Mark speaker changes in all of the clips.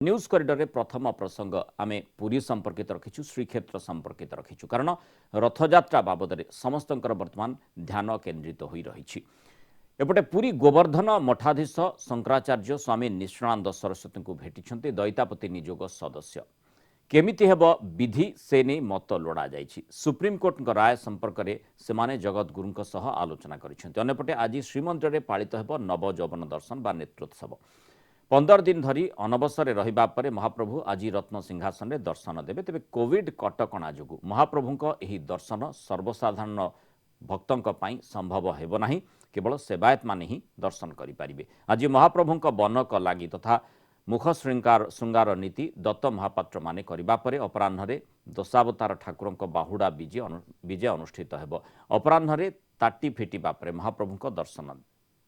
Speaker 1: News कॉरिडर प्रथम प्रसंग आम पुरी संपर्कित रखीचु श्रीक्षेत्र संपर्कित रखीचु कारण रथयात्रा बाबद समस्त बर्तमान ध्यान केन्द्रित हो रही। एपटे पुरी गोवर्धन मठाधीश शंकराचार्य स्वामी निष्णानंद सरस्वती को भेटी दैतापति निजोग सदस्य केमिति हेब विधि से नहीं मत लोड़ा जाइछि। सुप्रीमकोर्ट राय संपर्क में सेमाने जगतगुरु सह आलोचना करिसेंति। आज श्रीमंदिर में पालित हेब नव यौवन दर्शन बा नेत्रोत्सव। 15 दिन धरी अनवसर रहिबा परे महाप्रभु आज रत्न सिंहासन में दर्शन देवे। तेबे कोविड कटकणा जोगु महाप्रभुंक एही दर्शन सर्वसाधारण भक्तंक पई संभव हेब नाही, केवल सेवायत माने ही दर्शन करि परिबे। आज महाप्रभुंक बनक लागि तथा मुख श्रृंगार नीति दत्त महापात्र माने करिबा परे अपराह्न दशावतार ठाकुरंक बाहुडा विजय अनुष्ठित हेब। अपराह्न ताटी फिटिबा परे महाप्रभुंक दर्शन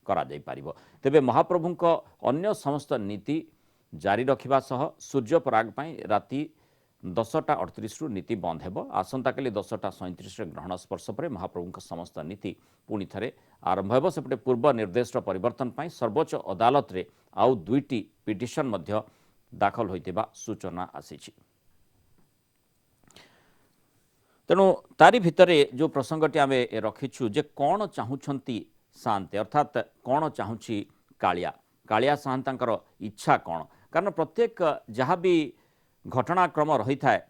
Speaker 1: करा जाई पारिबो। तेबे महाप्रभुंक अन्य समस्त नीति जारी रखिबा सह सूर्य पराग पाई राति 10:38 रु नीति बंद हेब। आसंता काली 10:37 रे ग्रहण स्पर्श पर महाप्रभुंक समस्त नीति पुणी थरे आरंभ हेब। सेपटे पूर्व निर्देश परिवर्तन पाई सर्वोच्च अदालत रे आउ 2टी पिटिशन मध्य दाखल होइतिबा सूचना आसीछि। तेणु तारी भितरे जो प्रसंगटी आमे रखिछु जे कोन चाहुछंती शांति अर्थात कौन चाहूँगी कालिया साहंतांकर इच्छा कौन, कारण प्रत्येक जहाँ भी घटनाक्रम रही थाए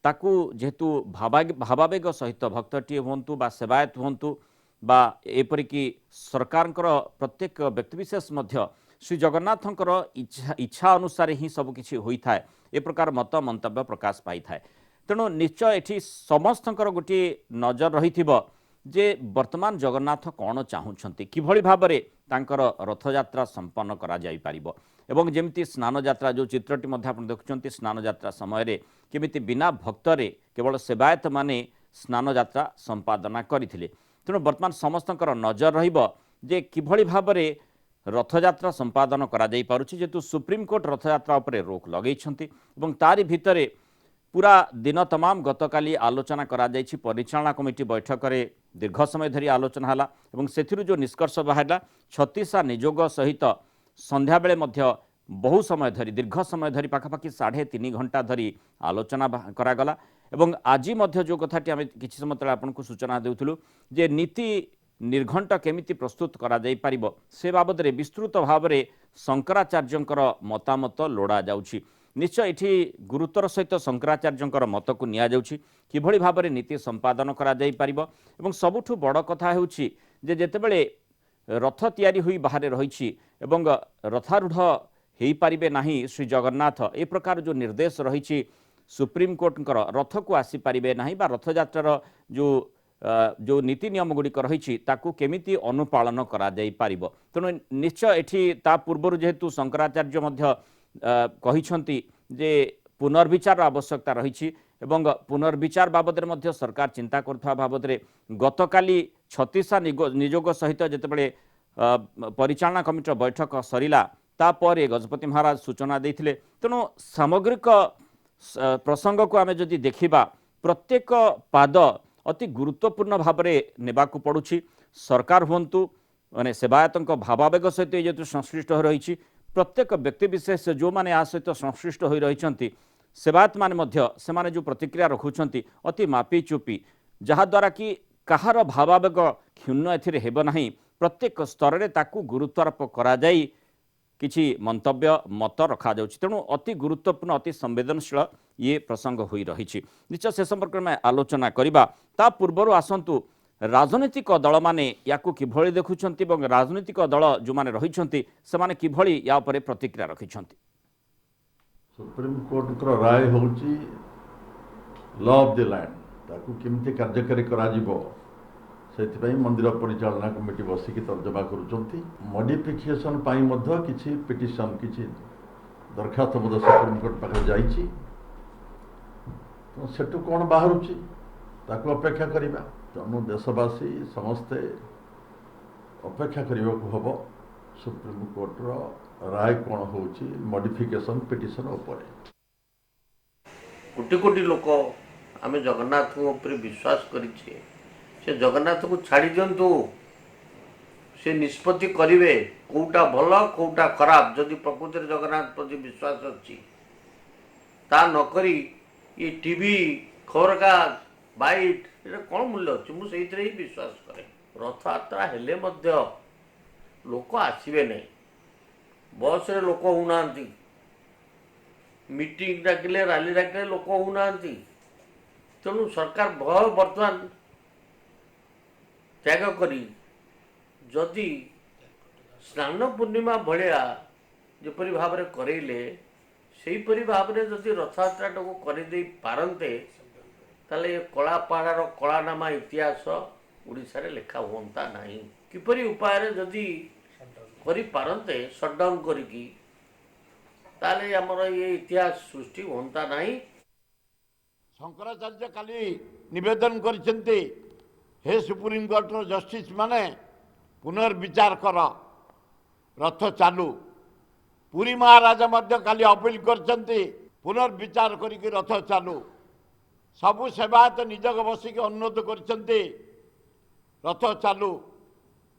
Speaker 1: ताकू जेहेतु भावावेग सहित भक्तटीए हूँ बा सेवायत हूँ बा एपरिक सरकार प्रत्येक व्यक्तिविशेष मध्य श्री जगन्नाथंकर इच्छा अनुसार ही सबकि होता है ए प्रकार मत मंतव्य प्रकाश पाई थाए। तेणु निश्चय एठी समस्तंकर गोटे नजर रही जे वर्तमान जगन्नाथ कौन चाहूँगी किभली भाव में तांकर रथयात्रा संपन्न करा जाई पारिबो। एवं जेमिति स्नान यात्रा जो चित्रटी मध्य आप देखुंत स्नान यात्रा समय रे केमिति बिना भक्तरे केवल सेवायत माने स्नान यात्रा संपादना करथिले। तेणु वर्तमान समस्तंकर नजर रहिबो जे किभली भाव में रथयात्रा संपादन करा जाई पारुछि, जेतु सुप्रीमकोर्ट रथयात्रा उपरे रोक लगेइछंती एवं तारी भितरे पूरा दिन तमाम गतकाली आलोचना करा जाइछि। परिचालना कमिटी बैठक में दीर्घ समय धरी आलोचना हला एवं सेथिरु जो निष्कर्ष बाहरला 36 निजोग सहित संध्या बेले मध्य बहु समय धरी दीर्घ समय धरी पाखापाखि 3.5 घंटा धरी आलोचना करागला। एवं आज मध्य जो कथाटी आम किछि समय तले आपनको सूचना देउथुलु जे नीति निर्घंट केमिति प्रस्तुत करा जाई पारिबो से बाबद रे विस्तृत भाव में शंकराचार्यंकर मतामत लोड़ा जाउछि। निश्चय ये गुरुतर सहित शंकराचार्य मत को निया जाउछि किभली भाव में नीति संपादन करा जाई पारिबो। एवं सबुठु बड़ कथा हेउछि जे जेतेबेले रथ तैयारी हुई बाहर रही एवं रथारूढ़ हेई पारिबे नाही श्री जगन्नाथ ए प्रकार जो निर्देश रही सुप्रीमकोर्टर रथ को आसी पारिबे नाही बा रथयात्रार जो नीति नियम गुड़िक रही केमिति अनुपालन करा जाई पारिबो। तेणु निश्चय एठी ता पूर्व जेहेतु शंकराचार्य मध्य कहिछंती जे पुनर्विचार आवश्यकता रही एवं पुनर्विचार बाबद मध्य सरकार चिंता करथवा बाबद गतकाली 36 निजोग सहित जेतेबेले परिचालना कमिटी बैठक सरिला तापर गजपति महाराज सूचना देथिले। तेणु सामग्रिक प्रसंग को आमे जदि देखिबा प्रत्येक पाद अति गुरुत्वपूर्ण भाव में नेबाकू पड़ुछि। सरकार हुंतु माने सेवायतंक भावावेग सहित जेतु संश्लिष्ट हो रही प्रत्येक व्यक्तिविशेष जो माने आ सहित संश्लिष्ट हो रही सेवायत माने मध्य सेमाने जो प्रतिक्रिया रखुछंती अति मापी चुपी जहाद्वारा कि कहार भावावेग क्षुण्ण एथिरे हेब नाही। प्रत्येक स्तर में ताकू गुरुत्वारोप करा जाई किछि मंतव्य मत रखा जाउछि। तेणु अति गुरुत्वपूर्ण अति संवेदनशील ये प्रसंग होई रही। निश्चय से संपर्क में आलोचना करिबा ता पूर्वरु आसंतु राजनीतिक दल माने याकू किभली देखुछंती एवं राजनीतिक दल जो माने रहिछंती सेमाने किभली या उपरे प्रतिक्रिया रखिछंती।
Speaker 2: सुप्रीम कोर्ट राय होउची लॉ ऑफ द लैंड ताकू केमती कार्यकारी करा जिवो सेथिपई मंदिर परिचालना कमिटी बसिकी तर्जमा करुचंती। मॉडिफिकेशन पाई मध्य किछि पिटिशन किछि दरखास्त मध्य सुप्रीम कोर्ट पाखे जाइछि। तो सेटु कोन बाहरुची ताकू अपेक्षा करिबा। तेणु देशवासी समस्ते अपेक्षा करने को हम सुप्रीम कोर्टर राय कौन हो मॉडिफिकेशन पिटिशन उपर।
Speaker 3: कोटि कोटि लोक आम जगन्नाथ विश्वास करिछे से जगन्नाथ को छाड़ी दिंतु से निष्पत्ति करेंगे कौटा भल कौटा खराब जदि प्रकृति जगन्नाथ प्रति विश्वास अच्छी ତା ନକରି ये टीवी खबरकागज बाइट ये कौन मूल्य अच्छे मुझे ही विश्वास करे रथयात्रा हेले मध्य लोक आसवे नहीं बस रे लोक होना मीटिंग डाकिले रैली डाकिले लोक होना तेणु सरकार भय बर्तमान त्याग करी जदि स्नान पूर्णिमा भाया जपरी भाव में करेले सेहीपरी भाव में जदि रथयात्रा को करदे पारंते ताले कलापाड़ार कलानामा इतिहास उड़ीसा रे लेखा हुंता नहीं किपरि उपाय जदि करि पारंते शटडाउन करिकी ताले हमर ये इतिहास सृष्टि हुंता नहीं।
Speaker 4: शंकराचार्य काली निवेदन करछन्ते हे सुप्रीम कोर्ट रो जस्टिस माने पुनर्विचार कर रथ चालू पुरी महाराजा मध्य काली अपील करछन्ते पुनर्विचार करिके रथ चालू सबु सेवायत निजक बसिक अनुरोध करछन्ते रथ चालू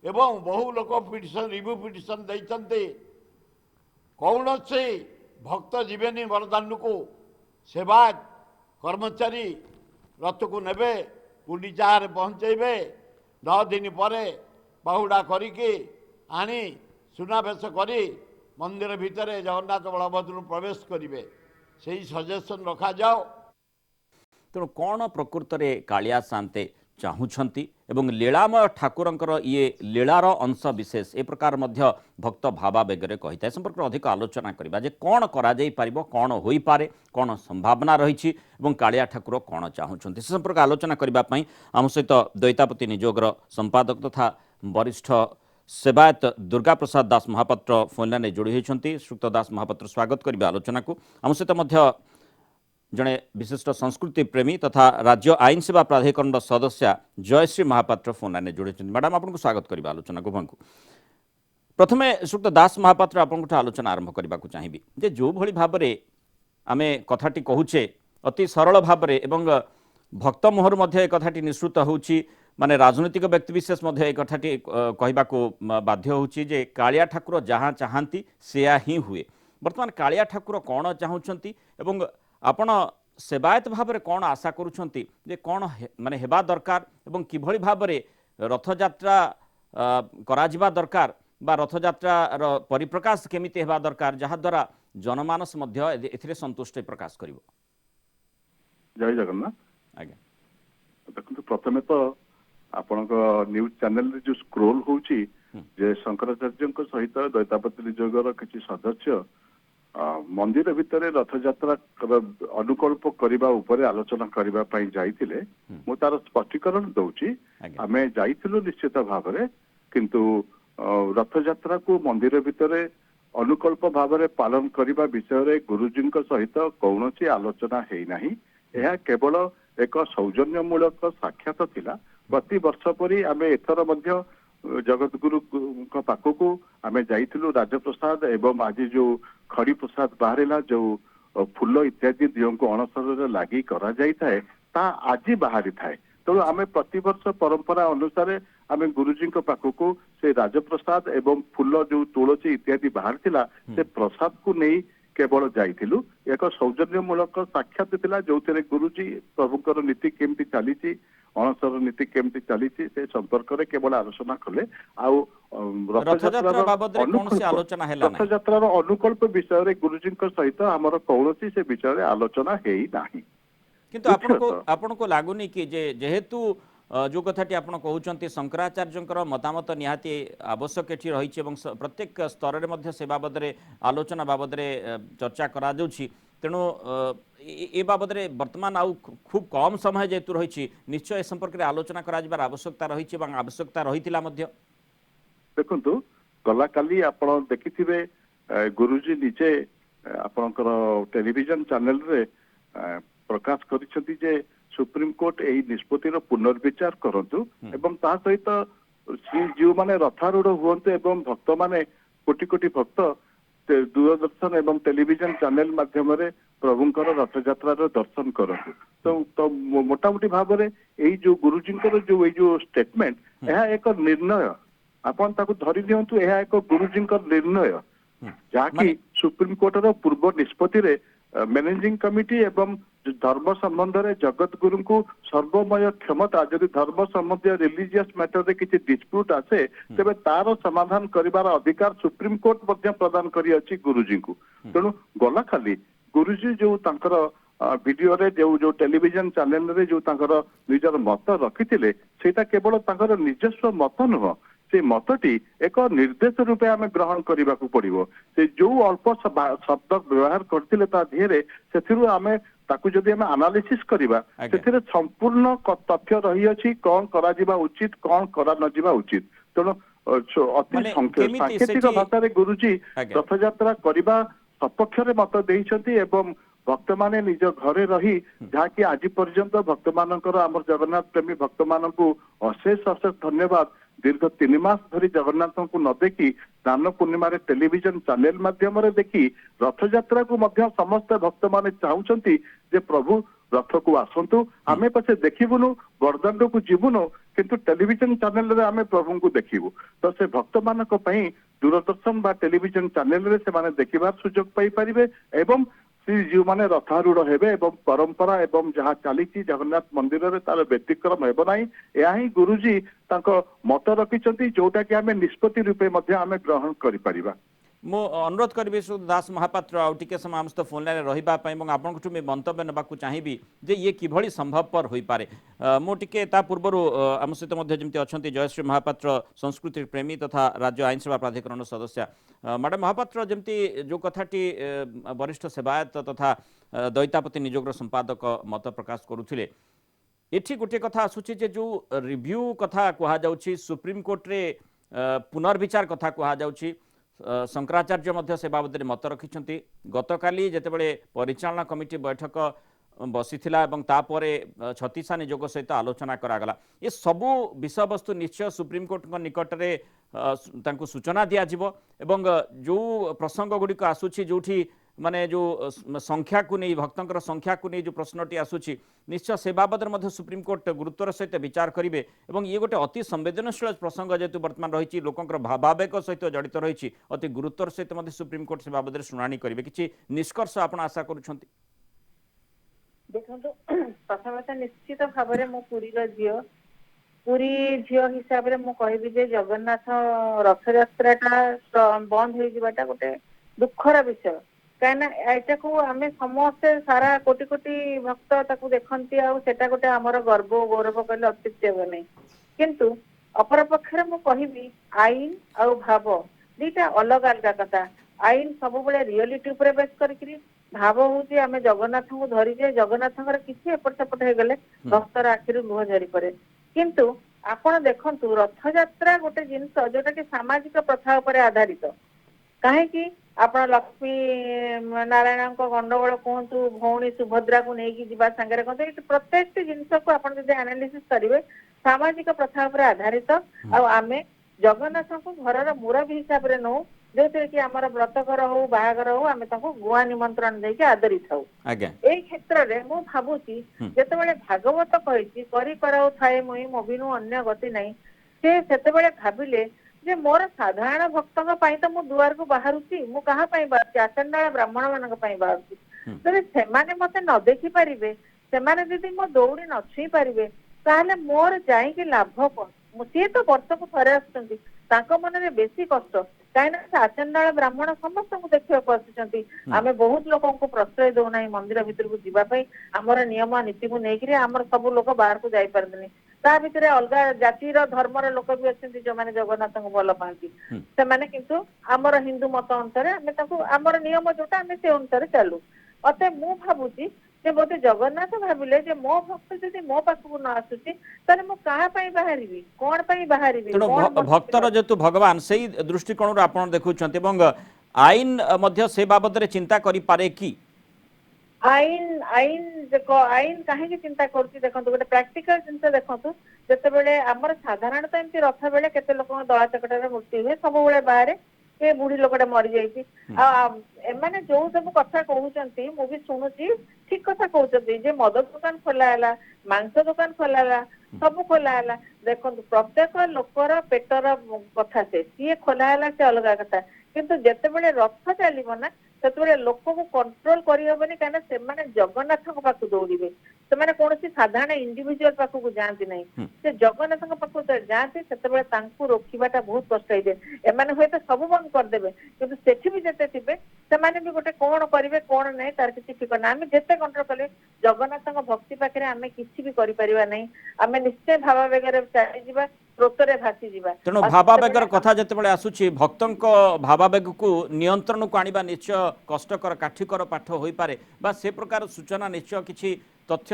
Speaker 4: एवं बहु लोक पिटिशन रिव्यू पिटिशन दैछन्ते कौन से भक्त जीवेनी बरदान को सेवायत कर्मचारी रथ को नेबे गुंडीचार पहुँचेबे 10 दिन पर बाहुड़ा करिके आनी सुनावेश करी मंदिर भितर जगन्नाथ बलभद्र प्रवेश करेंगे से सजेसन रखा जाओ।
Speaker 1: तेणु कौन प्रकृत में कालिया सान्ते चाहूँगी एवं लीलामय ठाकुरंकर ये लीलार अंश विशेष ए प्रकार मध्य भक्त भावावेगे कही था संपर्क में अधिक आलोचना करवा जे कौन करा जाई पारिबो कौन होई पारे कौन संभावना रही एवं कालिया ठाकुर कौन चाहूँगी से संपर्क आलोचना करने आम सहित दैतापति निजोगर संपादक तथा वरिष्ठ सेवायत दुर्गा प्रसाद दास महापात्र फोन लाइन जोड़ी होती श्रुत दास महापात्र स्वागत करेंगे आलोचना को आम सहित जड़े विशिष्ट संस्कृति प्रेमी तथा राज्य आईन सेवा प्राधिकरण सदस्य जयश्री महापात्र फोन लाइन जोड़ी मैडम आपको स्वागत करेंगे आलोचना को भंगु प्रथमे श्रुत दास महापात्र आपंठ आलोचना आरंभ करने को चाहिए जे जो भली भाव में आमे कथाटी कहूचे अति सरल भाव में भक्त मोहर मध्य कथाटी निश्रुत होउची माने राजनीतिक व्यक्तिविशेष मध्य एक कथाटी कहबा को बाध्य होउची जे कालिया ठाकुर जहाँ चाहती सेया ही हुए वर्तमान कालिया ठाकुर कौन चाहूँगी एवं आपण सेवायत भाव में कौन आशा करुछंती जे कौन माने हेबा दरकार एवं किभली भाव में रथयात्रा करा दरकार बा रथयात्रा परिप्रकाश केमिति हेबा दरकार जहा द्वारा जनमानस मध्य एथिरे संतुष्टि प्रकाश करिवो।
Speaker 5: जय जगन्नाथ
Speaker 1: आज्ञा
Speaker 5: देखो प्रथमे तो आपण न्यूज चैनल रे जो स्क्रोल होची जे शंकराचार्य सहित दैतापति निजोगर किसी सदस्य मंदिर भितर रथयात्रा अनुकल्प करने उपरे आलोचना करने जाइए मु तार स्पष्टीकरण दौची आमे जाइथिलु निश्चित भाव में किंतु रथयात्रा को मंदिर भितर अनुकल्प भाव में पालन करने विषय गुरुजी सहित कौन आलोचना है नहीं यह केवल एक सौजन्यमूलक साक्षात थिला प्रति वर्ष परी आमे एथर मध्य जगतगुरु पाखक आमे जाइथिलु राजप्रसाद एवं आज जो खड़ी प्रसाद बाहरिला जो फूल इत्यादि दियों को अणसर लगी करा जाई थाए ता आज बाहरी थाए तेणु आमे प्रतिवर्ष परंपरा अनुसार आमे गुरुजी पाखक से राजप्रसाद एवं फूल जो तुलसी इत्यादि बाहर थिला से प्रसाद को नहीं केवल जाइथिलु एक सौजन्यमूलक साक्षात थिला जो गुरुजी प्रभुकर नीति केमती चली अणसर नीति केमती चली से संपर्क में केवल आलोचना कले रथयात्रा अनुकल्प विषय गुरुजी सहित आमर कौन से विषय आलोचना है नहीं
Speaker 1: किंतु आपन को लागुनी कि जेहेतु जो कथाटी आप कहते शंकराचार्य मतामत निहाती आवश्यक एटी रही प्रत्येक स्तर में से बाबद आलोचना बाबद चर्चा करा तेणु ए बाबद वर्तमान आउ खूब कम समय जेहेतु रही निश्चय ए संपर्क में आलोचना कर आवश्यकता रही आवश्यकता रही
Speaker 5: देखु गला काली आप देखिथिबे गुरुजी निजे आपनकर टेलीविजन चैनल रे प्रकाश करिसेंती जे सुप्रीम कोर्ट यही निष्पत्तिर पुनर्विचार करंतु एवं ता सहित जो माने रथारूढ़ हुंतु एवं भक्त माने कोटि कोटि भक्त दूरदर्शन एवं टेलीविजन चैनल माध्यम प्रभुंकर रथयात्रा दर्शन करंतु तो मोटामोटी भाव में यही जो गुरुजी जो जो स्टेटमेंट यह एक निर्णय आपन ताकू धरी दियंतु यह एक गुरुजी निर्णय जहाँकि सुप्रीम कोर्टर पूर्व निष्पत्ति मैनेजिंग कमिटी एवं धर्म संबंध में जगत गुरु को सर्वमय क्षमता जदि धर्म संबंधी रिलीजियस मैटर रे किसी डिस्प्यूट आसे तेबे तार समाधान करिवार अधिकार सुप्रीम कोर्ट मध्य प्रदान करी अछि गुरुजी को तेणु गला खाली गुरुजी जो तांकर वीडियो रे जो टेलीविजन चैनल रे जो तांकर निजर मत रखिथिले सेटा केवल तांकर निजस्व मत नुह से मतटी एक निर्देश रूपे आम ग्रहण करने को पड़ो से जो अल्प शब्द व्यवहार करते धीरे से आम ताकू जदि आम एनालिसिस करवा से संपूर्ण तथ्य रही अछि कौन करा उचित कौन करा न जिबा उचित तेणु अति
Speaker 1: माने
Speaker 5: सांकेतिक
Speaker 1: सेठी-
Speaker 5: भाषा गुरुजी
Speaker 1: आज्ञा।
Speaker 5: रथ यात्रा करने सपक्ष मत देइछंती एवं भक्त माने निज घरे रही जहाँकि आज पर्यंत भक्त मानकर आम जगन्नाथ प्रेमी भक्त मानकु अशेष अशेष धन्यवाद दीर्घ 3 मास धरी जगन्नाथ को न देखी स्नान पूर्णिमा टेलीविजन चैनल माध्यम देखी रथ यात्रा को मध्य समस्त भक्त माने चाहूचंती जे प्रभु रथ को आसंतु आमे पछे देखिबुनु बरदांड को जीवुनु किंतु टेलीविजन चैनल रे आमे प्रभु को देखिबु तो से भक्त मानक पई दूरदर्शन बा टेलीविजन चैनल रे से माने देखिबार सुयोग पाई परिबे एवं श्री जीव माने रथारूढ़ हेबे एवं परंपरा एवं जहाँ चली जगन्नाथ मंदिर रे तार व्यतिक्रम हेब नाही या ही गुरुजी तांको मत रखिचंती जोटा कि आमे निष्पत्ति रूपे मध्य आमे ग्रहण करि परिबा
Speaker 1: मु अनुरोध करी दास महापात्र आउ टिके समय आम सहित फोन लाइन रहिबा पई एवं आपनठु मैं मंतव्य नेबाकू चाहिबी जे ये किभଳି संभवपर होई पारे मु टिके ता पूर्वरु आम सहित मध्ये जेमति अछंती जयश्री महापात्र संस्कृति प्रेमी तथा राज्य आईन सेवा प्राधिकरण सदस्य मैडम महापात्र जेमति जो कथाटी वरिष्ठ सेवायत तथा दैतापति नियोगर संपादक मत प्रकाश करुथिले एठी गोटे कथा आसुची जे जो रिव्यू कथा कहा जाउची सुप्रीम कोर्ट रे पुनर्विचार कथा कहा जाउची शंकराचार्य मध्य से बाबद मत रखिंट गतकाली जितेबाला परिचालना कमिटी बैठक बसीथिला एवं तापर 36 नियोग सहित आलोचना करागला ये सबू विषय वस्तु निश्चय सुप्रीम कोर्ट निकट में सूचना दिज्व एवं जो प्रसंग गुड़िक आसूची जो माने जो संख्या को नहीं भक्तों संख्या को नहीं जो प्रश्नटी आसूची निश्चय से बाबद सुप्रीम कोर्ट गुरुत्वर सहित विचार करेंगे और ये गोटे अति संवेदनशील प्रसंग जेहेतु बर्तमान रही लोकंर भावावेग सहित जड़ित रही अति गुरुत्वर सहित सुप्रीम कोर्ट से बाबद शुणाणी करेंगे किसी निष्कर्ष आप आशा करुँच
Speaker 6: देखो प्रथम निश्चित भाव में मो पुरी झील हिसाब से मुझे जे जगन्नाथ रथ यात्रा बंद हो जावाटा गोटे दुखर विषय कहीं को आम समस्ते सारा कोटि कोटि भक्त ताकू देखती आटा गोटे आमर गर्व गौरव कहले अत्युक्ति हे नहीं किंतु अपर पक्षे मुझे आईन आउ भाव दीटा अलग अलग कथा आईन सब रियलिटी उपर बेस करी भाव हूँ आम जगन्नाथ को धरीजे जगन्नाथ किसी एपट सेपट हो गले भक्तर आखिर लुह झरी पड़े किंतु आपण देखंतु रथ यात्रा गोटे जिनस जोटा कि सामाजिक प्रथा उपर आधारित कहीं आपण लक्ष्मी नारायण गंडगोल कहतु भौणी सुभद्रा को लेकिन जीवा सांगे कहते प्रत्येक जिनस को आप एनालिसिस करेंगे सामाजिक प्रथा उपर आधारित आम जगन्नाथ को घर मुरबी हिसाब से नौ जो कि आमर व्रतघर हो बाहागर हो आम गुआ निमंत्रण देके आदरी था यही क्षेत्र में मु भावुची जितेबाला भागवत कही करी कराऊ थाए मुई मोबिनु अन्य गति नहीं से भाविले जे मोर साधारण भक्तों तो मु दुआर को बाहरुची मु कहा बाहर आचंडाला ब्राह्मण मान बाहरुची जब से मत न देखी पारे से मो दौड़ी न छुई पारे ताहले मोर जाइए लाभ कौन सी तो वर्ष को थे आसुँच मन में बेसी कष्ट कहीं आचंडाला ब्राह्मण समस्त को देखा आसुँच आम बहुत लोक प्रश्रय दौना मंदिर भितर को जीवाई आमर नियम नीति को लेकिन आमर सब लोक बाहर को जापारे ता भितर अलग जातिर धर्मर लोक भी अच्छा जो मैंने जगन्नाथ को भल पाती से किंतु आमर हिंदू मत अनुसार आमर नियम जोटा आम से अनुसार चलू अत मु भावुची जे बोधे जगन्नाथ भाविले जे मो भक्त जदि मो पाखक न आसुची ताले मु कहा पई बाहरिबी कोन पई बाहरिबी
Speaker 1: भक्तर जेतु भगवान सेही दृष्टिकोण आपण देखुछन्ते एवं आईन मध्य से बाबद रे चिंता करि पारे कि
Speaker 6: आईन आईन देखो आईन कहीं चिंता करुच्ची देखो गोटे प्राक्टिकल जिनस देखो जिते आमर साधारणतः एमती रथ बेले केते लोक दला चकटार मृत्यु हुए सब बाहर ये बुढ़ी लोकटा मरी जाने जो सब कथा कहते मुझे शुणुची ठीक कथा कहते जे मद दुकान खोला मांस दुकान खोला सब खोला देखो प्रत्येक लोकर पेटर कथा से सी खोला से अलग कथा किंतु जिते बड़े रथ चलो ना ସେତେବେଳେ ଲୋକକୁ କଣ୍ଟ୍ରୋଲ କରିହେବନି, କାହିଁକିନା ସେମାନେ ଜଗନ୍ନାଥଙ୍କ ପାଖକୁ ଦୌଡ଼ିବେ, ସେମାନେ କୌଣସି ସାଧାରଣ ଇଣ୍ଡିଭିଜୁଆଲ ପାଖକୁ ଯାଆନ୍ତି ନାହିଁ, ସେ ଜଗନ୍ନାଥଙ୍କ ପାଖକୁ ଯେତେବେଳେ ଯାଆନ୍ତି ସେତେବେଳେ ତାଙ୍କୁ ରୋକିବାଟା ବହୁତ କଷ୍ଟ ହେଇଯାଏ। ଏମାନେ ହୁଏତ ସବୁ ବନ୍ଦ କରିଦେବେ, କିନ୍ତୁ ସେଠି ବି ଯେତେ ଥିବେ ସେମାନେ ବି ଗୋଟେ କଣ କରିବେ କଣ ନାହିଁ ତାର କିଛି ଠିକଣା। ଆମେ ଯେତେ କଣ୍ଟ୍ରୋଲ କଲେ ଜଗନ୍ନାଥଙ୍କ ଭକ୍ତି ପାଖରେ ଆମେ କିଛି ବି କରିପାରିବା ନାହିଁ। ଆମେ ନିଶ୍ଚୟ ଭାବାବେଗରେ ଚାଲିଯିବା, ସ୍ରୋତରେ ଭାସିଯିବା।
Speaker 1: ତେଣୁ
Speaker 6: ଆଉ
Speaker 1: ଭାବାବେଗର
Speaker 6: ସେତେବେଳେ
Speaker 1: କଥା ଯେତେବେଳେ ଆସୁଛି, ଭକ୍ତଙ୍କ ଭାବାବେଗକୁ ନିୟନ୍ତ୍ରଣକୁ ଆଣିବା ନିଶ୍ଚୟ କଷ୍ଟକର କାଠିକର ପାଠ ହୋଇପାରେ, ବା ସେ ପ୍ରକାର ସୂଚନା ନିଶ୍ଚୟ କିଛି ତଥ୍ୟ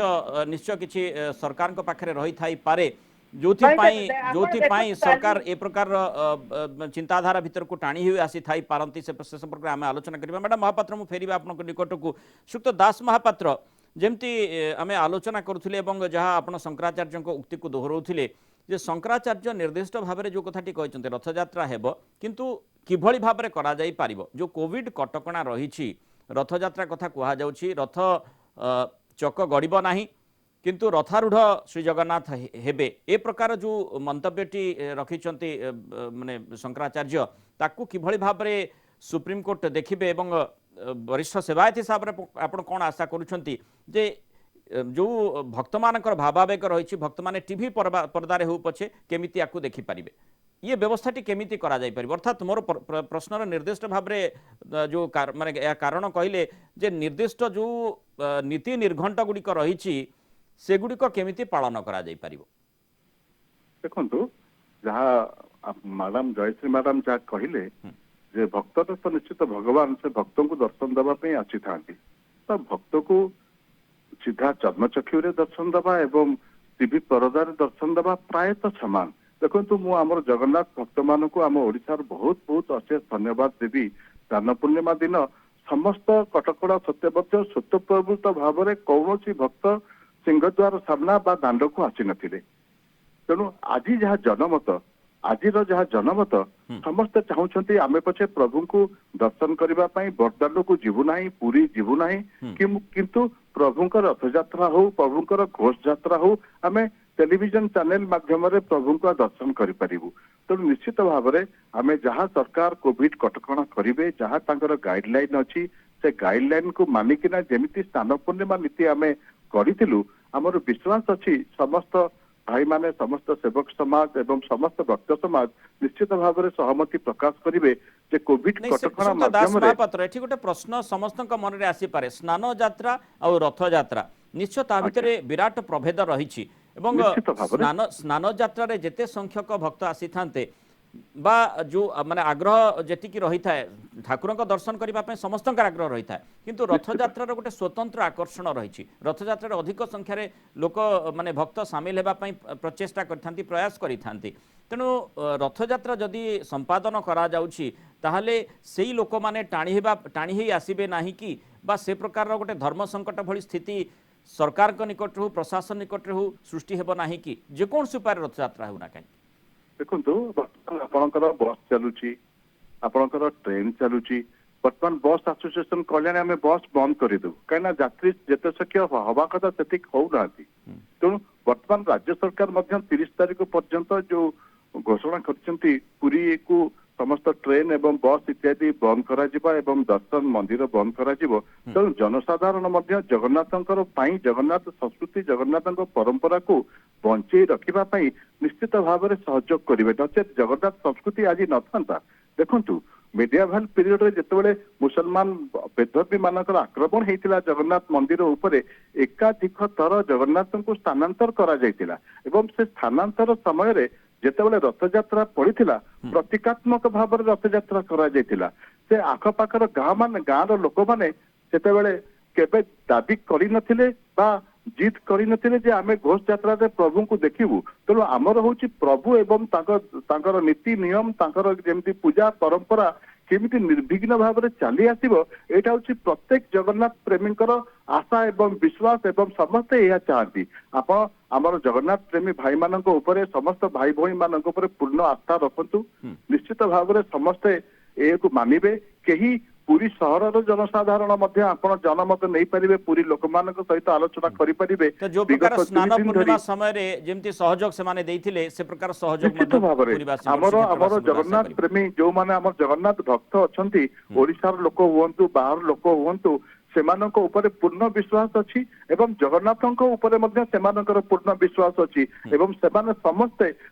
Speaker 1: ନିଶ୍ଚୟ କିଛି ସରକାରଙ୍କ ପାଖରେ ରହିଥାଇପାରେ, ଯୋଉଥିପାଇଁ ସରକାର ଏ ପ୍ରକାର ଚିନ୍ତାଧାରା ଭିତରକୁ ଟାଣି ହୋଇ ଆସିଥାଇ ପାରନ୍ତି। ସେ ପ୍ରସଙ୍ଗରେ ଆମେ ଆଲୋଚନା କରିବା। ମ୍ୟାଡ଼ାମ୍ ମହାପାତ୍ର, ମୁଁ ଫେରିବା ଆପଣଙ୍କ ନିକଟକୁ। ଶ୍ରୀଯୁକ୍ତ ଦାସ ମହାପାତ୍ର, ଯେମିତି ଆମେ ଆଲୋଚନା କରୁଥିଲେ ଏବଂ ଯାହା ଆପଣ ଶଙ୍କରାଚାର୍ଯ୍ୟଙ୍କ ଉକ୍ତିକୁ ଦୋହରାଉଥିଲେ ଯେ ଶଙ୍କରାଚାର୍ଯ୍ୟ ନିର୍ଦ୍ଦିଷ୍ଟ ଭାବରେ ଯେଉଁ କଥାଟି କହିଛନ୍ତି ରଥଯାତ୍ରା ହେବ, କିନ୍ତୁ କିଭଳି ଭାବରେ କରାଯାଇ ପାରିବ, ଯେଉଁ କୋଭିଡ କଟକଣା ରହିଛି, ରଥଯାତ୍ରା କଥା କୁହାଯାଉଛି, ରଥ ଚକ ଗଡ଼ିବ ନାହିଁ କିନ୍ତୁ ରଥାରୂଢ଼ ଶ୍ରୀ ଜଗନ୍ନାଥ ହେବେ, ଏ ପ୍ରକାର ଯେଉଁ ମନ୍ତବ୍ୟଟି ରଖିଛନ୍ତି ମାନେ ଶଙ୍କରାଚାର୍ଯ୍ୟ, ତାକୁ କିଭଳି ଭାବରେ ସୁପ୍ରିମକୋର୍ଟ ଦେଖିବେ ଏବଂ ବରିଷ୍ଠ ସେବାୟତ ହିସାବରେ ଆପଣ କ'ଣ ଆଶା କରୁଛନ୍ତି ଯେ ଯେଉଁ ଭକ୍ତମାନଙ୍କର ଭାବାବେଗ ରହିଛି, ଭକ୍ତମାନେ ଟିଭି ପର୍ଦ୍ଦାରେ ହେଉ ପଛେ କେମିତି ୟାକୁ ଦେଖିପାରିବେ, ଇଏ ବ୍ୟବସ୍ଥାଟି କେମିତି କରାଯାଇପାରିବ? ଅର୍ଥାତ୍ ମୋର ପ୍ରଶ୍ନର ନିର୍ଦ୍ଦିଷ୍ଟ ଭାବରେ ଯେଉଁ ମାନେ ଏହା କାରଣ କହିଲେ ଯେ ନିର୍ଦ୍ଦିଷ୍ଟ ଯେଉଁ ନୀତି ନିର୍ଘଣ୍ଟ ଗୁଡ଼ିକ ରହିଛି ସେଗୁଡ଼ିକ କେମିତି ପାଳନ କରାଯାଇପାରିବ?
Speaker 5: ଦେଖନ୍ତୁ, ଯାହା ମ୍ୟାଡାମ ଜୟଶ୍ରୀ ମ୍ୟାଡାମ ଯାହା କହିଲେ ଯେ ଭକ୍ତର ତ ନିଶ୍ଚିତ ଭଗବାନ, ସେ ଭକ୍ତଙ୍କୁ ଦର୍ଶନ ଦେବା ପାଇଁ ଆସିଥାନ୍ତି, ତ ଭକ୍ତକୁ ସିଧା ଚର୍ମଚକ୍ଷୁରେ ଦର୍ଶନ ଦେବା ଏବଂ ଟିଭି ପରଦାରେ ଦର୍ଶନ ଦେବା ପ୍ରାୟତଃ ସମାନ। ଦେଖନ୍ତୁ, ମୁଁ ଆମର ଜଗନ୍ନାଥ ଭକ୍ତମାନଙ୍କୁ ଆମ ଓଡ଼ିଶାର ବହୁତ ବହୁତ ଅଶେଷ ଧନ୍ୟବାଦ ଦେବି। ସ୍ନାନ ପୂର୍ଣ୍ଣିମା ଦିନ ସମସ୍ତ କଟକଣା ସତ୍ୟବଦ୍ଧ ସ୍ୱତଃପ୍ରବୃତ୍ତ ଭାବରେ କୌଣସି ଭକ୍ତ ସିଂହଦ୍ୱାର ସାମ୍ନା ବା ଦାଣ୍ଡକୁ ଆସିନଥିଲେ। ତେଣୁ ଆଜି ଯାହା ଜନମତ, ଆଜିର ଯାହା ଜନମତ, ସମସ୍ତେ ଚାହୁଁଛନ୍ତି ଆମେ ପଛେ ପ୍ରଭୁଙ୍କୁ ଦର୍ଶନ କରିବା ପାଇଁ ବଡ଼ଦାଣ୍ଡକୁ ଯିବୁ ନାହିଁ, ପୁରୀ ଯିବୁ ନାହିଁ, କିନ୍ତୁ ପ୍ରଭୁଙ୍କର ରଥଯାତ୍ରା ହଉ, ପ୍ରଭୁଙ୍କର ଘୋଷ ଯାତ୍ରା ହଉ, ଆମେ ଟେଲିଭିଜନ ଚ୍ୟାନେଲ ମାଧ୍ୟମରେ ପ୍ରଭୁଙ୍କ ଦର୍ଶନ କରିପାରିବୁ। ତେଣୁ ନିଶ୍ଚିତ ଭାବରେ ଆମେ ଯାହା ସରକାର କୋଭିଡ କଟକଣା କରିବେ, ଯାହା ତାଙ୍କର ଗାଇଡଲାଇନ ଅଛି, ସେ ଗାଇଡଲାଇନକୁ ମାନିକିନା ଯେମିତି ସ୍ନାନ ପୂର୍ଣ୍ଣିମା ନୀତି ଆମେ କରିଥିଲୁ, ଆମର ବିଶ୍ୱାସ ଅଛି ସମସ୍ତ ଭାଇମାନେ, ସମସ୍ତ ସେବକ ସମାଜ ଏବଂ ସମସ୍ତ ଭକ୍ତ ସମାଜ ନିଶ୍ଚିତ ଭାବରେ ସହମତି ପ୍ରକାଶ କରିବେ ଯେ କୋଭିଡ କଟକଣା ମାଧ୍ୟମରେ।
Speaker 1: ମହାପାତ୍ର, ଏଠି ଗୋଟେ ପ୍ରଶ୍ନ ସମସ୍ତଙ୍କ ମନରେ ଆସିପାରେ, ସ୍ନାନ ଯାତ୍ରା ଆଉ ରଥଯାତ୍ରା ନିଶ୍ଚୟ ତା ଭିତରେ ବିରାଟ ପ୍ରଭେଦ ରହିଛି ଏବଂ ସ୍ନାନ ଯାତ୍ରାରେ ଯେତେ ସଂଖ୍ୟକ ଭକ୍ତ ଆସିଥାନ୍ତେ বা ଯେଉଁ ମାନେ ଆଗ୍ରହ ଯେତିକି ରହିଥାଏ ଠାକୁରଙ୍କ ଦର୍ଶନ କରିବା ପାଇଁ ସମସ୍ତଙ୍କର ଆଗ୍ରହ ରହିଥାଏ, କିନ୍ତୁ ରଥଯାତ୍ରାର ଗୋଟେ ସ୍ୱତନ୍ତ୍ର ଆକର୍ଷଣ ରହିଛି। ରଥଯାତ୍ରାରେ ଅଧିକ ସଂଖ୍ୟାରେ ଲୋକ ମାନେ ଭକ୍ତ ସାମିଲ ହେବା ପାଇଁ ପ୍ରଚେଷ୍ଟା କରିଥାନ୍ତି, ପ୍ରୟାସ କରିଥାନ୍ତି। ତେଣୁ ରଥଯାତ୍ରା ଯଦି ସମ୍ପାଦନ କରାଯାଉଛି ତାହେଲେ ସେଇ ଲୋକମାନେ ଟାଣି ହେଇ ଆସିବେ ନାହିଁ କି, ବା ସେ ପ୍ରକାରର ଗୋଟେ ଧର୍ମ ସଙ୍କଟ ଭଳି ସ୍ଥିତି ସରକାରଙ୍କ ନିକଟରୁ ହଉ, ପ୍ରଶାସନ ନିକଟରେ ହଉ ସୃଷ୍ଟି ହେବ ନାହିଁ କି, ଯେକୌଣସି ଉପାୟରେ ରଥଯାତ୍ରା ହେଉନା କାହିଁକି?
Speaker 5: ଦେଖନ୍ତୁ, ବର୍ତ୍ତମାନ ଆପଣଙ୍କର ବସ୍ ଚାଲୁଛି, ଆପଣଙ୍କର ଟ୍ରେନ ଚାଲୁଛି। ବର୍ତ୍ତମାନ ବସ୍ ଆସୋସିଏସନ କହିଲେଣି ଆମେ ବସ୍ ବନ୍ଦ କରିଦେବୁ, କାହିଁକିନା ଯାତ୍ରୀ ଯେତେ ସଂଖ୍ୟା ହବା କଥା ସେତିକି ହଉନାହାନ୍ତି। ତେଣୁ ବର୍ତ୍ତମାନ ରାଜ୍ୟ ସରକାର ମଧ୍ୟ 30 ତାରିଖ ପର୍ଯ୍ୟନ୍ତ ଯୋଉ ଘୋଷଣା କରିଛନ୍ତି ପୁରୀକୁ ସମସ୍ତ ଟ୍ରେନ ଏବଂ ବସ୍ ଇତ୍ୟାଦି ବନ୍ଦ କରାଯିବ ଏବଂ ଦର୍ଶନ ମନ୍ଦିର ବନ୍ଦ କରାଯିବ। ତେଣୁ ଜନସାଧାରଣ ମଧ୍ୟ ଜଗନ୍ନାଥଙ୍କର ପାଇଁ, ଜଗନ୍ନାଥ ସଂସ୍କୃତି, ଜଗନ୍ନାଥଙ୍କ ପରମ୍ପରାକୁ ବଞ୍ଚେଇ ରଖିବା ପାଇଁ ନିଶ୍ଚିତ ଭାବରେ ସହଯୋଗ କରିବେ, ନଚେତ୍ ଜଗନ୍ନାଥ ସଂସ୍କୃତି ଆଜି ନଥାନ୍ତା। ଦେଖନ୍ତୁ, ମିଡିଆଭାଲ ପିରିୟଡରେ ଯେତେବେଳେ ମୁସଲମାନ ବେଧର୍ମୀ ମାନଙ୍କର ଆକ୍ରମଣ ହେଇଥିଲା ଜଗନ୍ନାଥ ମନ୍ଦିର ଉପରେ, ଏକାଧିକ ଥର ଜଗନ୍ନାଥଙ୍କୁ ସ୍ଥାନାନ୍ତର କରାଯାଇଥିଲା ଏବଂ ସେ ସ୍ଥାନାନ୍ତର ସମୟରେ ଯେତେବେଳେ ରଥଯାତ୍ରା ପଡିଥିଲା ପ୍ରତୀକାତ୍ମକ ଭାବରେ ରଥଯାତ୍ରା କରାଯାଇଥିଲା। ସେ ଆଖପାଖର ଗାଁର ଲୋକମାନେ ସେତେବେଳେ କେବେ ଦାବି କରିନଥିଲେ ବା ଜିଦ୍ କରିନଥିଲେ ଯେ ଆମେ ଘୋଷ ଯାତ୍ରାରେ ପ୍ରଭୁଙ୍କୁ ଦେଖିବୁ। ତେଣୁ ଆମର ହଉଛି ପ୍ରଭୁ ଏବଂ ତାଙ୍କର ନୀତି ନିୟମ, ତାଙ୍କର ଯେମିତି ପୂଜା ପରମ୍ପରା କେମିତି ନିର୍ବିଘ୍ନ ଭାବରେ ଚାଲି ଆସିବ, ଏଇଟା ହଉଛି ପ୍ରତ୍ୟେକ ଜଗନ୍ନାଥ ପ୍ରେମୀଙ୍କର ଆଶା ଏବଂ ବିଶ୍ୱାସ ଏବଂ ସମସ୍ତେ ଏହା ଚାହାନ୍ତି। ଆପଣ ଆମର ଜଗନ୍ନାଥ ପ୍ରେମୀ ଭାଇମାନଙ୍କ ଉପରେ, ସମସ୍ତ ଭାଇ ଭଉଣୀ ମାନଙ୍କ ଉପରେ ପୂର୍ଣ୍ଣ ଆସ୍ଥା ରଖନ୍ତୁ। ନିଶ୍ଚିତ ଭାବରେ ସମସ୍ତେ ଏହାକୁ ମାନିବେ। କେହି ପୁରୀ ସହରର ଜନସାଧାରଣ ମଧ୍ୟ ଆପଣ ଜନମତ ନେଇପାରିବେ, ପୁରୀ ଲୋକମାନଙ୍କ ସହିତ ଆଲୋଚନା କରିପାରିବେ।
Speaker 1: ତ ଯୋଉ ପ୍ରକାର
Speaker 5: ବିଗତ
Speaker 1: ସ୍ନାନ
Speaker 5: 2 ଦିନ
Speaker 1: ପୂର୍ଣ୍ଣିମା
Speaker 5: ଧରି
Speaker 1: ସମୟରେ ଯେମିତି ସହଯୋଗ ସେମାନେ ଦେଇଥିଲେ ସେ ପ୍ରକାର ସହଯୋଗ
Speaker 5: ନିଶ୍ଚିତ
Speaker 1: ମଧ୍ୟ
Speaker 5: ଭାବରେ
Speaker 1: ପୁରୀବାସୀଙ୍କର
Speaker 5: ଆମର
Speaker 1: ଶ୍ରୀକ୍ଷେତ୍ର
Speaker 5: ଆମର
Speaker 1: ବାସୀଙ୍କର ଆଶା
Speaker 5: ଜଗନ୍ନାଥ
Speaker 1: କରିବେ।
Speaker 5: ପ୍ରେମୀ ଯୋଉମାନେ ଆମର ଜଗନ୍ନାଥ ଭକ୍ତ ଅଛନ୍ତି, ଓଡିଶାର ଲୋକ ହୁଅନ୍ତୁ ବାହାର ଲୋକ ହୁଅନ୍ତୁ, ସେମାନଙ୍କ ଉପରେ ପୂର୍ଣ୍ଣ ବିଶ୍ୱାସ ଅଛି ଏବଂ ଜଗନ୍ନାଥଙ୍କ ଉପରେ ମଧ୍ୟ ସେମାନଙ୍କର ପୂର୍ଣ୍ଣ ବିଶ୍ୱାସ ଅଛି ଏବଂ ସେମାନେ ସମସ୍ତେ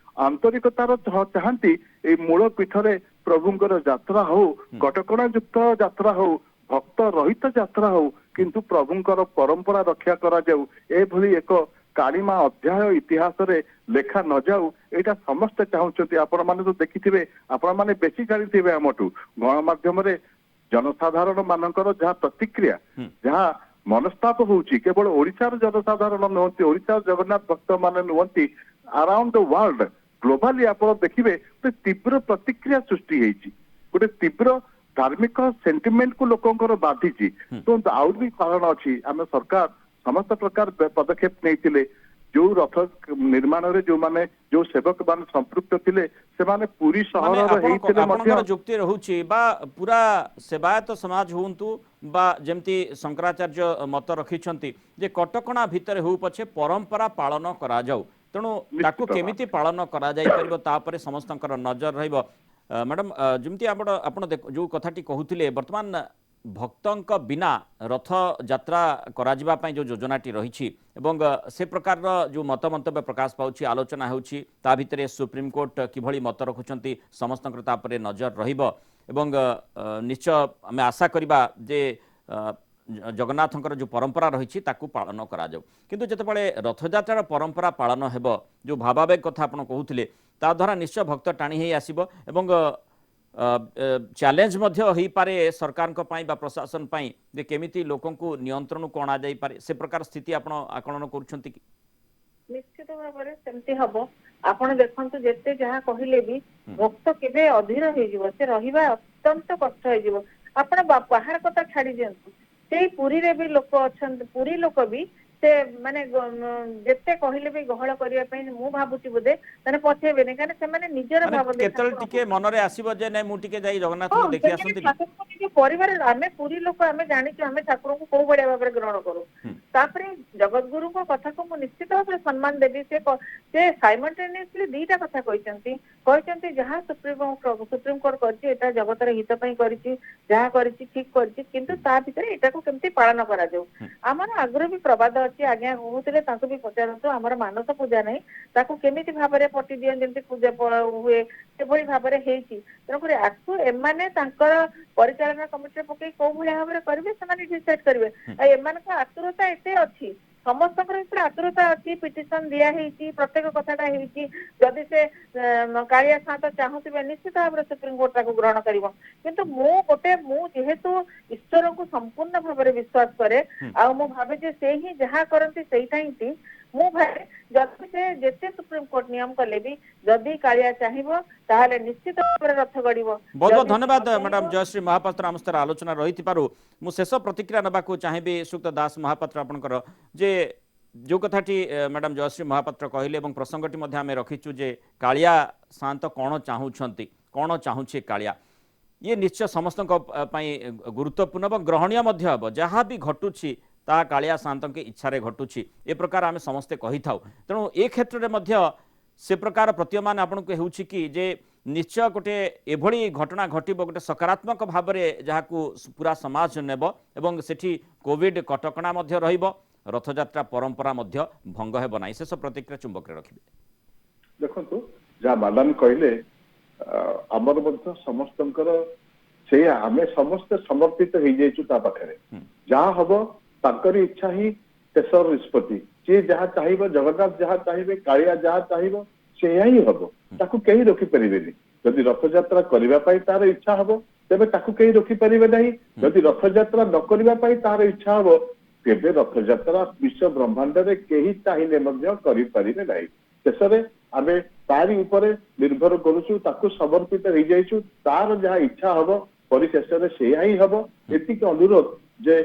Speaker 5: ଆନ୍ତରିକତାର ଚାହାନ୍ତି ଏଇ ମୂଳ ପୀଠରେ ପ୍ରଭୁଙ୍କର ଯାତ୍ରା ହଉ, କଟକଣା ଯୁକ୍ତ ଯାତ୍ରା ହଉ, ଭକ୍ତ ରହିତ ଯାତ୍ରା ହଉ, କିନ୍ତୁ ପ୍ରଭୁଙ୍କର ପରମ୍ପରା ରକ୍ଷା କରାଯାଉ, ଏଭଳି ଏକ କାଳିମା ଅଧ୍ୟାୟ ଇତିହାସରେ ଲେଖା ନ ଯାଉ, ଏଇଟା ସମସ୍ତେ ଚାହୁଁଛନ୍ତି। ଆପଣମାନେ ତ ଦେଖିଥିବେ, ଆପଣମାନେ ବେଶୀ ଜାଣିଥିବେ ଆମଠୁ, ଗଣମାଧ୍ୟମରେ ଜନସାଧାରଣ ମାନଙ୍କର ଯାହା ପ୍ରତିକ୍ରିୟା, ଯାହା ମନସ୍ତାପ ହଉଛି, କେବଳ ଓଡିଶାର ଜନସାଧାରଣ ନୁହନ୍ତି, ଓଡିଶାର ଜଗନ୍ନାଥ ଭକ୍ତ ମାନେ ନୁହନ୍ତି, ଆରାଉଣ୍ଡ ଦ ୱାର୍ଲଡ ଗ୍ଲୋବାଲି ଆପଣ ଦେଖିବେ ଗୋଟେ ତୀବ୍ର ପ୍ରତିକ୍ରିୟା ସୃଷ୍ଟି ହେଇଛି, ଗୋଟେ ତୀବ୍ର ଧାର୍ମିକ ସେଣ୍ଟିମେଣ୍ଟକୁ ଲୋକଙ୍କର ବାଧିଛି। ତ ଆହୁରି ବି କାରଣ ଅଛି, ଆମେ ସରକାର ସମସ୍ତ ପ୍ରକାର ପଦକ୍ଷେପ ନେଇଥିଲେ। ଯୋଉ ରଥ ନିର୍ମାଣରେ ଯୋଉମାନେ ଯୋଉ ସେବକ ମାନେ ସମ୍ପୃକ୍ତ ଥିଲେ ସେମାନେ ପୁରୀ
Speaker 1: ମାନେ
Speaker 5: ସହରର ହେଇଥିଲେ ମଧ୍ୟ
Speaker 1: ଆପଣଙ୍କର ଯୁକ୍ତି ରହୁଛି ବା ପୁରା ସେବାୟତ ସମାଜ ହୁଅନ୍ତୁ ବା ଯେମିତି ଶଙ୍କରାଚାର୍ଯ୍ୟ ମତ ରଖିଛନ୍ତି ଯେ କଟକଣା ଭିତରେ ହଉ ପଛେ ପରମ୍ପରା ପାଳନ କରାଯାଉ, ତେଣୁ ତାକୁ
Speaker 5: ନିଶ୍ଚିତ
Speaker 1: କେମିତି ପାଳନ କରାଯାଇପାରିବ ତାପରେ ସମସ୍ତଙ୍କର ନଜର ରହିବ। ମ୍ୟାଡ଼ାମ୍, ଯେମିତି ଆପଣ ଯେଉଁ କଥାଟି କହୁଥିଲେ, ବର୍ତ୍ତମାନ ଭକ୍ତଙ୍କ ବିନା ରଥଯାତ୍ରା କରାଯିବା ପାଇଁ ଯେଉଁ ଯୋଜନାଟି ରହିଛି ଏବଂ ସେ ପ୍ରକାରର ଯେଉଁ ମତ ମନ୍ତବ୍ୟ ପ୍ରକାଶ ପାଉଛି, ଆଲୋଚନା ହେଉଛି, ତା ଭିତରେ ସୁପ୍ରିମକୋର୍ଟ କିଭଳି ମତ ରଖୁଛନ୍ତି ସମସ୍ତଙ୍କର ତାପରେ ନଜର ରହିବ ଏବଂ ନିଶ୍ଚୟ ଆମେ ଆଶା କରିବା ଯେ ଜଗନ୍ନାଥଙ୍କର ଯେଉଁ ପରମ୍ପରା ରହିଛି ତାକୁ ପାଳନ କରାଯାଉ। କିନ୍ତୁ ଯେତେବେଳେ ରଥଯାତ୍ରାର ପରମ୍ପରା ପାଳନ ହେବ, ଯେଉଁ ଭାବାବେଗ କଥା ଆପଣ କହୁଥିଲେ, ତା ଦ୍ୱାରା ନିଶ୍ଚୟ ଭକ୍ତ ଟାଣି ହେଇ ଆସିବ ଏବଂ ଚ୍ୟାଲେଞ୍ଜ ମଧ୍ୟ ହୋଇପାରେ ସରକାରଙ୍କ ପାଇଁ ବା ପ୍ରଶାସନ ପାଇଁ ଯେ କେମିତି ଲୋକଙ୍କୁ ନିୟନ୍ତ୍ରଣକୁ ଅଣାଯାଇପାରେ, ସେ ପ୍ରକାର ସ୍ଥିତି ଆପଣ ଆକଳନ କରୁଛନ୍ତି କି?
Speaker 6: ନିଶ୍ଚିତ ଭାବରେ ସେମିତି ହବ। ଆପଣ ଦେଖନ୍ତୁ, ଯେତେ ଯାହା କହିଲେ ବି ଭକ୍ତ କେବେ ଅଧୀର ହେଇଯିବ, ସେ ରହିବା ଅତ୍ୟନ୍ତ କଷ୍ଟ ହେଇଯିବ। ଆପଣ ବାହାର କଥା ଛାଡି ଦିଅନ୍ତୁ, ସେଇ ପୁରୀରେ ବି ଲୋକ ଅଛନ୍ତି, ପୁରୀ ଲୋକ ବି ସେ ମାନେ ଯେତେ କହିଲେ ବି ଗହଳ କରିବା ପାଇଁ ମୁଁ ଭାବୁଛି ବୋଧେ ମାନେ ପଛେଇବେନି, କାରଣ ସେମାନେ ନିଜର
Speaker 1: ମାନେ
Speaker 6: ଭାବନ୍ତି
Speaker 1: କେତେବେଳେ ଟିକେ
Speaker 6: ଠାକୁରଙ୍କୁ।
Speaker 1: ମନରେ ଆସିବ ଯେ ନାଇଁ ମୁଁ ଟିକେ ଯାଇ
Speaker 6: ହଁ,
Speaker 1: ଜଗନ୍ନାଥଙ୍କୁ ଦେଖି
Speaker 6: ସେମାନେ
Speaker 1: ଆସନ୍ତିନି।
Speaker 6: ଠାକୁରଙ୍କୁ ନିଜ ପରିବାର, ଆମେ ପୁରୀ ଲୋକ, ଆମେ ଜାଣିଛୁ ଆମେ ଠାକୁରଙ୍କୁ କୋଉ ଭଳିଆ ଭାବରେ ଗ୍ରହଣ କରୁ। ତାପରେ ଜଗତଗୁରୁଙ୍କ କଥାକୁ ମୁଁ ନିଶ୍ଚିତ ଭାବରେ ସମ୍ମାନ ଦେବି। ସେ ସାଇମଲ୍ଟେନିୟସଲି ଦିଟା କଥା କହିଛନ୍ତି ଯାହା ସୁପ୍ରିମକୋର୍ଟ କରିଛି ଏଟା ଜଗତର ହିତ ପାଇଁ କରିଛି, ଯାହା କରିଛି ଠିକ କରିଛି, କିନ୍ତୁ ତା ଭିତରେ ଏଟାକୁ କେମିତି ପାଳନ କରାଯାଉ। ଆମର ଆଗରୁ ବି ପ୍ରବାଦ ଅଛି, ଆଜ୍ଞା କହୁଥିଲେ ତାଙ୍କୁ ବି ପଚାରନ୍ତୁ, ଆମର ମାନସ ପୂଜା ନାହିଁ, ତାକୁ କେମିତି ଭାବରେ ପଟି ଦିଅନ୍ତି ଯେମିତି ପୂଜା ହୁଏ ସେଭଳି ଭାବରେ ହେଇଛି। ତେଣୁକରି ଆକୁ ଏମାନେ ତାଙ୍କର ପରିଚାଳନା କମିଟିରେ ପକେଇ କୋଉ ଭଳିଆ ଭାବରେ କରିବେ ସେମାନେ ଡିସାଇଡ୍ କରିବେ। ଆଉ ଏମାନଙ୍କ ଆତୁରତା ଏତେ ଅଛି, ସମସ୍ତଙ୍କର ଏଥିରେ ଆତୁରତା ଅଛି, ପିଟିସନ ଦିଆ ହେଇଛି, ପ୍ରତ୍ୟେକ କଥାଟା ହେଇଛି। ଯଦି ସେ କାଳିଆ ସାଆନ୍ତ ଚାହୁଁଥିବେ ନିଶ୍ଚିତ ଭାବରେ ସୁପ୍ରିମକୋର୍ଟ ତାକୁ ଗ୍ରହଣ କରିବ। କିନ୍ତୁ ମୁଁ ଯେହେତୁ ଈଶ୍ୱରଙ୍କୁ ସମ୍ପୂର୍ଣ୍ଣ ଭାବରେ ବିଶ୍ୱାସ କରେ, ଆଉ ମୁଁ ଭାବେ ଯେ ସେ ହିଁ ଯାହା କରନ୍ତି ସେଇଟା ହିଁ ଠିକ। ମୁଁ ଭାବେ ଯଦି ସେ ଯେତେ ସୁପ୍ରିମକୋର୍ଟ ନିୟମ କଲେ ବି ଯଦି କାଳିଆ ଚାହିଁବ ତାହେଲେ ନିଶ୍ଚିତ ଭାବରେ ରଥ ଗଡ଼ିବ।
Speaker 1: बहुत बहुत धन्यवाद मैडम जयश्री महापात्र आम सहित आलोचना रही मु शेष प्रतिक्रिया नाकू चाहिए सुक्त दास महापात्र आपंकर जे जो कथाटी मैडम जयश्री महापात्र कहले प्रसंगटी आम रखीचु जे कालिया सात कौन चाहूँगी कौन चाहूँचे कालिया ये निश्चय समस्त गुरुत्वपूर्ण और ग्रहणीय हम जहाँ भी घटुची ता कालिया सात के इच्छा घटुची ए प्रकार आम समस्ते कही था। तेणु ए क्षेत्र में से प्रकार प्रतीयमान आपन को होउछि कि जे निश्चय गोटे एभली घटना घटिब गोटे सकारात्मक भाव में जहाँ पूरा समाज नेब एवं सेठी कोविड कटकणा मध्य रहिब, रथयात्रा परंपरा मध्य भंग हेब नाही। शेष प्रतिक्रिया चुंबक रखिबे।
Speaker 5: देखंतु जा मादान कहले आमर मध्य समस्तंकर से आमे समस्त समर्पित हो जाइछु ता पाखरे जहाँ हबो ताकरी इच्छा ही शेषर निष्पत्ति जे जहाँ चाहिए जगन्नाथ जहाँ चाहिए कालिया जहाँ चाहिए से ही हम ताकू कहीं रोकी परिबेनी। जदि रथयात्रा करने तार इच्छा हम तेरे ताकू कहीं रोकी परिबे नहीं, जदि रथयात्रा न करने तार इच्छा हम केबे रथयात्रा विश्व ब्रह्मांड रे केही चाहिए करि परिबे नहीं। शेष में आम तारी उपरे निर्भर करुचु, ताकू समर्पित हो जाइछु, तार जहाँ इच्छा हम परिशेष में से ही हम। एतिक अनुरोध जे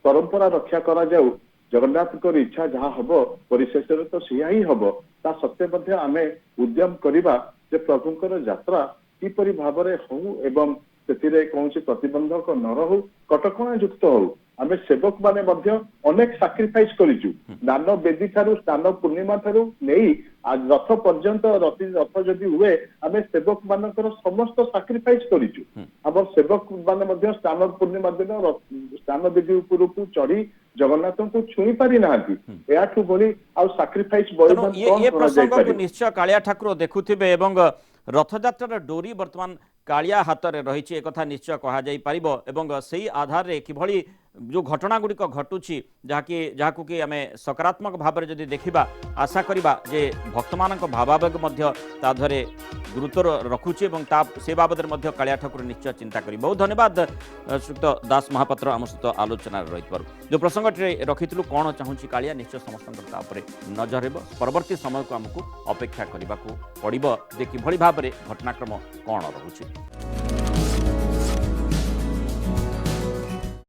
Speaker 5: परंपरा रक्षा करा जाऊ, जगन्नाथ इच्छा जहाँ हम परिशेष तो से ही हम। ता सत्वे आम उद्यम करवा जे प्रभुंकर यात्रा किपरि भाव में हो एवं ସେଥିରେ କୌଣସି ପ୍ରତିବନ୍ଧକ ନ ରହୁ, କଟକଣା ଯୁକ୍ତ ହଉ। ଆମେ ସେବକ ମାନେ ମଧ୍ୟ ଅନେକ ସାକ୍ରିଫାଇସ୍ କରିଛୁ। ସ୍ନାନ ବେଦୀ ଠାରୁ ସ୍ନାନ ପୂର୍ଣ୍ଣିମା ଠାରୁ ନେଇ ରଥ ପର୍ଯ୍ୟନ୍ତ ରଥ ଯଦି ହୁଏ ଆମେ ସେବକ ମାନଙ୍କର ସମସ୍ତ ସାକ୍ରିଫାଇସ୍ କରିଛୁ। ଆମର ସେବକ ମାନେ ମଧ୍ୟ ସ୍ନାନ ପୂର୍ଣ୍ଣିମା ଦିନ ସ୍ନାନ ବେଦୀ ଉପରକୁ ଚଢି ଜଗନ୍ନାଥଙ୍କୁ ଛୁଇଁ ପାରି ନାହାନ୍ତି। ଏହାଠୁ ବଳି ଆଉ ସାକ୍ରିଫାଇସ୍
Speaker 1: ତେଣୁ
Speaker 5: ବଳିଦାନ
Speaker 1: ଏ
Speaker 5: କଣ
Speaker 1: ପ୍ରସଙ୍ଗକୁ
Speaker 5: କରାଯାଇପାରିବ?
Speaker 1: ନିଶ୍ଚୟ କାଳିଆ ଠାକୁର ଦେଖୁଥିବେ ଏବଂ ରଥଯାତ୍ରାର ଡୋରି ବର୍ତ୍ତମାନ କାଳିଆ ହାତରେ ରହିଛି একথা নিশ্চয় কুহযাইপার এবং সেই আধারে কিভাবে যে ঘটনাগুড়িক ঘটুছি যাহাকু কি আমি সকারাত্মক ভাবে যদি দেখা আশা করা যে ভক্ত মান ভাবাবেগ তা ধরে গুরুত্ব রখুছি এবং সে বাবদে কালিয়া ঠাকুর নিশ্চয় চিন্তা করি। বহু ধন্যবাদ শ্রীযুক্ত দাস মহাপাত্র আম সহ আলোচনার রহিথিবারু। যে প্রসঙ্গটি রখিলু কোণ চাহুছি কালিয়া নিশ্চয় সমস্ত তাপরে নজর রহব। পরবর্তী সময়କୁ ଆମକୁ ଅପେକ୍ଷା କରିବାକୁ ପଡ଼ିବ ଯେ କିଭଳି ଭାବରେ ଘଟଣାକ୍ରମ କ'ଣ ରହୁଛି।